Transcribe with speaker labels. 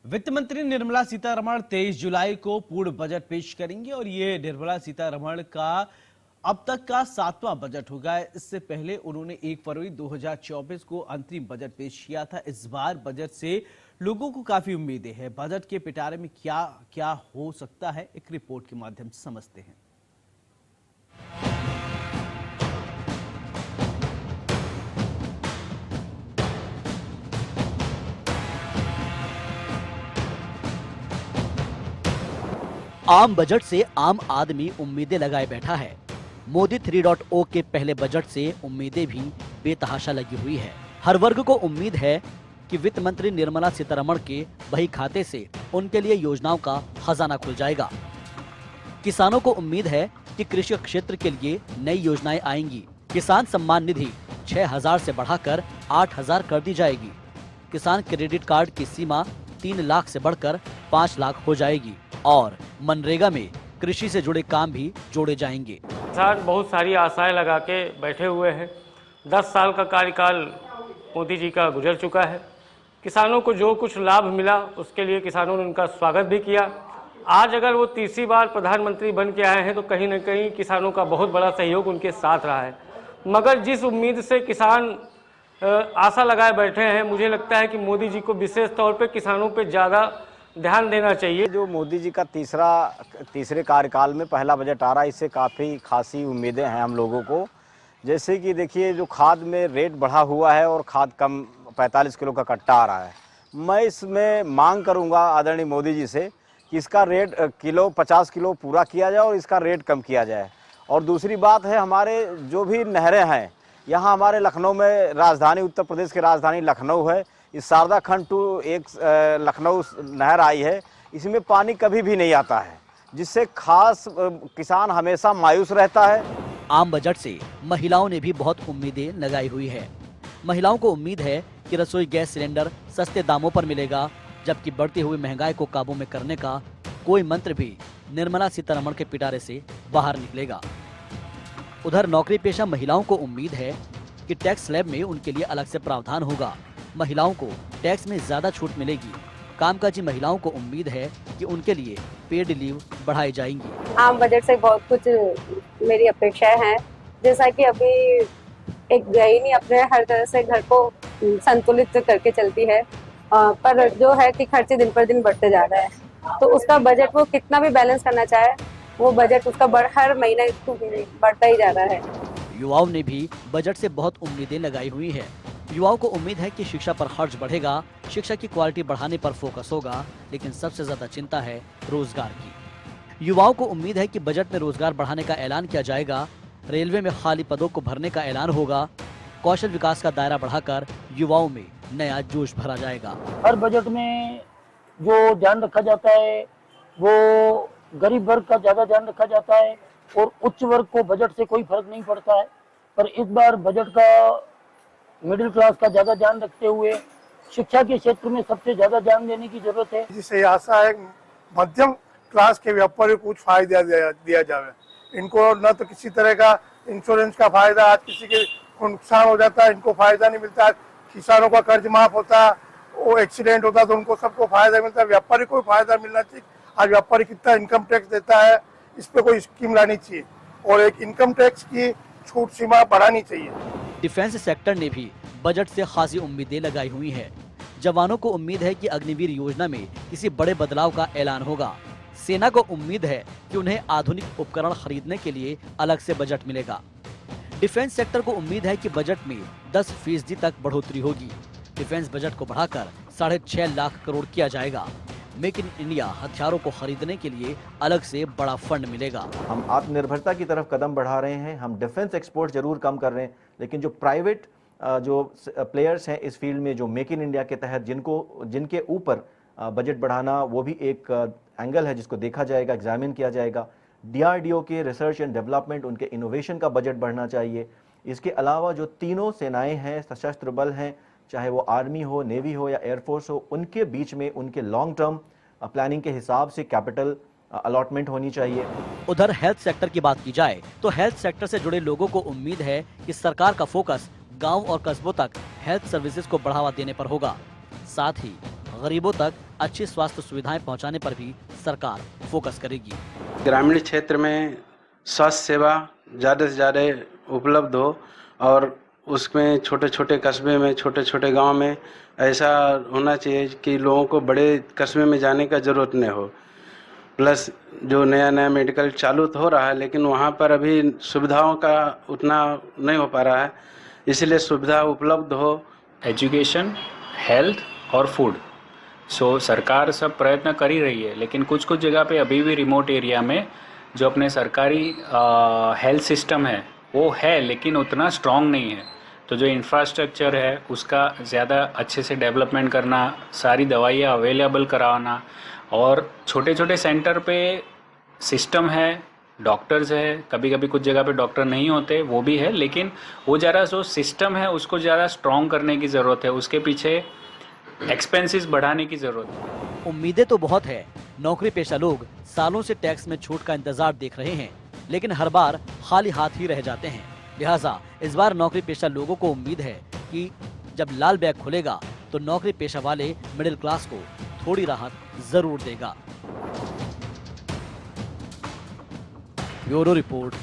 Speaker 1: वित्त मंत्री निर्मला सीतारमण 23 जुलाई को पूर्ण बजट पेश करेंगी और ये निर्मला सीतारमण का अब तक का 7वां बजट होगा। इससे पहले उन्होंने 1 फरवरी 2024 को अंतरिम बजट पेश किया था। इस बार बजट से लोगों को काफी उम्मीदें हैं। बजट के पिटारे में क्या क्या हो सकता है, एक रिपोर्ट के माध्यम से समझते हैं।
Speaker 2: आम बजट से आम आदमी उम्मीदें लगाए बैठा है। मोदी 3.0 के पहले बजट से उम्मीदें भी बेतहाशा लगी हुई है। हर वर्ग को उम्मीद है कि वित्त मंत्री निर्मला सीतारमण के बही खाते से उनके लिए योजनाओं का खजाना खुल जाएगा। किसानों को उम्मीद है कि कृषि क्षेत्र के लिए नई योजनाएं आएंगी। किसान सम्मान निधि 6,000 से बढ़ाकर 8,000 कर दी जाएगी। किसान क्रेडिट कार्ड की सीमा 3 लाख से बढ़कर 5 लाख हो जाएगी और मनरेगा में कृषि से जुड़े काम भी जोड़े जाएंगे।
Speaker 3: किसान बहुत सारी आशाएं लगा के बैठे हुए हैं। 10 साल का कार्यकाल मोदी जी का गुजर चुका है। किसानों को जो कुछ लाभ मिला उसके लिए किसानों ने उनका स्वागत भी किया। आज अगर वो तीसरी बार प्रधानमंत्री बन के आए हैं तो कहीं ना कहीं किसानों का बहुत बड़ा सहयोग उनके साथ रहा है। मगर जिस उम्मीद से किसान आशा लगाए बैठे हैं, मुझे लगता है कि मोदी जी को विशेष तौर पे किसानों पे ज़्यादा ध्यान देना चाहिए।
Speaker 4: जो मोदी जी का तीसरे कार्यकाल में पहला बजट आ रहा है, इससे काफ़ी खासी उम्मीदें हैं हम लोगों को। जैसे कि देखिए, जो खाद में रेट बढ़ा हुआ है और खाद कम 45 किलो का कट्टा आ रहा है। मैं इसमें मांग करूंगा आदरणीय मोदी जी से कि इसका रेट किलो 50 किलो पूरा किया जाए और इसका रेट कम किया जाए। और दूसरी बात है, हमारे जो भी नहरें हैं, यहाँ हमारे लखनऊ में राजधानी, उत्तर प्रदेश की राजधानी लखनऊ है। इस शारदा खंड टू एक लखनऊ नहर आई है, इसमें पानी कभी भी नहीं आता है, जिससे खास किसान हमेशा मायूस रहता है।
Speaker 2: आम बजट से महिलाओं ने भी बहुत उम्मीदें लगाई हुई है। महिलाओं को उम्मीद है कि रसोई गैस सिलेंडर सस्ते दामों पर मिलेगा, जबकि बढ़ती हुई महंगाई को काबू में करने का कोई मंत्र भी निर्मला सीतारमण के पिटारे से बाहर निकलेगा। उधर नौकरी पेशा महिलाओं को उम्मीद है कि टैक्स स्लैब में उनके लिए अलग से प्रावधान होगा। महिलाओं को टैक्स में ज्यादा छूट मिलेगी। कामकाजी महिलाओं को उम्मीद है कि उनके लिए पेड लीव बढ़ाई जाएंगी।
Speaker 5: आम बजट से बहुत कुछ मेरी अपेक्षाएं हैं, जैसा कि अभी एक गृहिणी अपने हर तरह से घर को संतुलित करके चलती है, पर जो है कि खर्चे दिन पर दिन बढ़ते जा रहा है, तो उसका बजट वो कितना भी बैलेंस करना चाहे, वो बजट उसका हर महीने बढ़ता ही जा रहा है।
Speaker 2: युवाओं ने भी बजट से बहुत उम्मीदें लगाई हुई है। युवाओं को उम्मीद है कि शिक्षा पर खर्च बढ़ेगा, शिक्षा की क्वालिटी बढ़ाने पर फोकस होगा, लेकिन सबसे ज्यादा चिंता है रोजगार की। युवाओं को उम्मीद है कि बजट में रोजगार बढ़ाने का ऐलान किया जाएगा। रेलवे में खाली पदों को भरने का ऐलान होगा। कौशल विकास का दायरा बढ़ाकर युवाओं में नया जोश भरा जाएगा।
Speaker 6: हर बजट में जो ध्यान रखा जाता है वो गरीब वर्ग का ज्यादा ध्यान रखा जाता है और उच्च वर्ग को बजट से कोई फर्क नहीं पड़ता है। पर इस बार बजट का मिडिल क्लास का ज्यादा ध्यान रखते हुए शिक्षा के क्षेत्र में सबसे ज्यादा ध्यान देने की जरूरत है।
Speaker 7: जिससे आशा है मध्यम क्लास के व्यापारियों को कुछ फायदा दिया जाए। इनको न तो किसी तरह का इंश्योरेंस का फायदा, आज किसी के नुकसान हो जाता है इनको फायदा नहीं मिलता। किसानों का कर्ज माफ होता, वो एक्सीडेंट होता तो उनको सबको फायदा मिलता है। व्यापारी को फायदा मिलना चाहिए। आज व्यापारी कितना इनकम टैक्स देता है, इस पे कोई स्कीम लानी चाहिए और एक इनकम टैक्स की छूट सीमा बढ़ानी चाहिए।
Speaker 2: डिफेंस सेक्टर ने भी बजट से खासी उम्मीदें लगाई हुई है। जवानों को उम्मीद है कि अग्निवीर योजना में किसी बड़े बदलाव का ऐलान होगा। सेना को उम्मीद है कि उन्हें आधुनिक उपकरण खरीदने के लिए अलग से बजट मिलेगा। डिफेंस सेक्टर को उम्मीद है कि बजट में 10% तक बढ़ोतरी होगी। डिफेंस बजट को बढ़ाकर 6.5 लाख करोड़ किया जाएगा। मेक इन इंडिया हथियारों को खरीदने के लिए अलग से बड़ा फंड मिलेगा।
Speaker 8: हम आत्मनिर्भरता की तरफ कदम बढ़ा रहे हैं। हम डिफेंस एक्सपोर्ट जरूर कम कर रहे हैं, लेकिन जो प्राइवेट जो प्लेयर्स हैं इस फील्ड में, जो मेक इन इंडिया के तहत जिनके ऊपर बजट बढ़ाना, वो भी एक एंगल है जिसको देखा जाएगा, एग्जामिन किया जाएगा। DRDO के रिसर्च एंड डेवलपमेंट, उनके इनोवेशन का बजट बढ़ना चाहिए। इसके अलावा जो तीनों सेनाएं हैं, सशस्त्र बल हैं, चाहे वो आर्मी हो, नेवी हो या एयरफोर्स हो, उनके बीच में उनके लॉन्ग टर्म प्लानिंग के हिसाब से कैपिटल अलॉटमेंट होनी चाहिए।
Speaker 2: उधर हेल्थ सेक्टर की बात की जाए तो हेल्थ सेक्टर से जुड़े लोगों को उम्मीद है कि सरकार का फोकस गांव और कस्बों तक हेल्थ सर्विसेज को बढ़ावा देने पर होगा। साथ ही गरीबों तक अच्छी स्वास्थ्य सुविधाएं पहुंचाने पर भी सरकार फोकस करेगी।
Speaker 9: ग्रामीण क्षेत्र में स्वास्थ्य सेवा ज़्यादा से ज़्यादा उपलब्ध हो और उसमें छोटे छोटे कस्बे में, छोटे छोटे गांव में ऐसा होना चाहिए कि लोगों को बड़े कस्बे में जाने का ज़रूरत नहीं हो। प्लस जो नया नया मेडिकल चालू तो हो रहा है, लेकिन वहाँ पर अभी सुविधाओं का उतना नहीं हो पा रहा है, इसलिए सुविधा उपलब्ध हो।
Speaker 10: एजुकेशन, हेल्थ और फूड, सो सरकार सब प्रयत्न कर ही रही है, लेकिन कुछ कुछ जगह पे अभी भी रिमोट एरिया में जो अपने सरकारी हेल्थ सिस्टम है वो है, लेकिन उतना स्ट्रॉन्ग नहीं है। तो जो इंफ्रास्ट्रक्चर है उसका ज़्यादा अच्छे से डेवलपमेंट करना, सारी दवाइयाँ अवेलेबल कराना, और छोटे छोटे सेंटर पे सिस्टम है, डॉक्टर्स है, कभी कभी कुछ जगह पे डॉक्टर नहीं होते वो भी है, लेकिन वो ज़रा जो सिस्टम है उसको ज़्यादा स्ट्रॉन्ग करने की ज़रूरत है, उसके पीछे एक्सपेंसेस बढ़ाने की ज़रूरत है।
Speaker 2: उम्मीदें तो बहुत है। नौकरी पेशा लोग सालों से टैक्स में छूट का इंतजार देख रहे हैं, लेकिन हर बार खाली हाथ ही रह जाते हैं। लिहाजा इस बार नौकरी पेशा लोगों को उम्मीद है कि जब लाल बैग खुलेगा तो नौकरी पेशा वाले मिडिल क्लास को थोड़ी राहत जरूर देगा। Bureau report,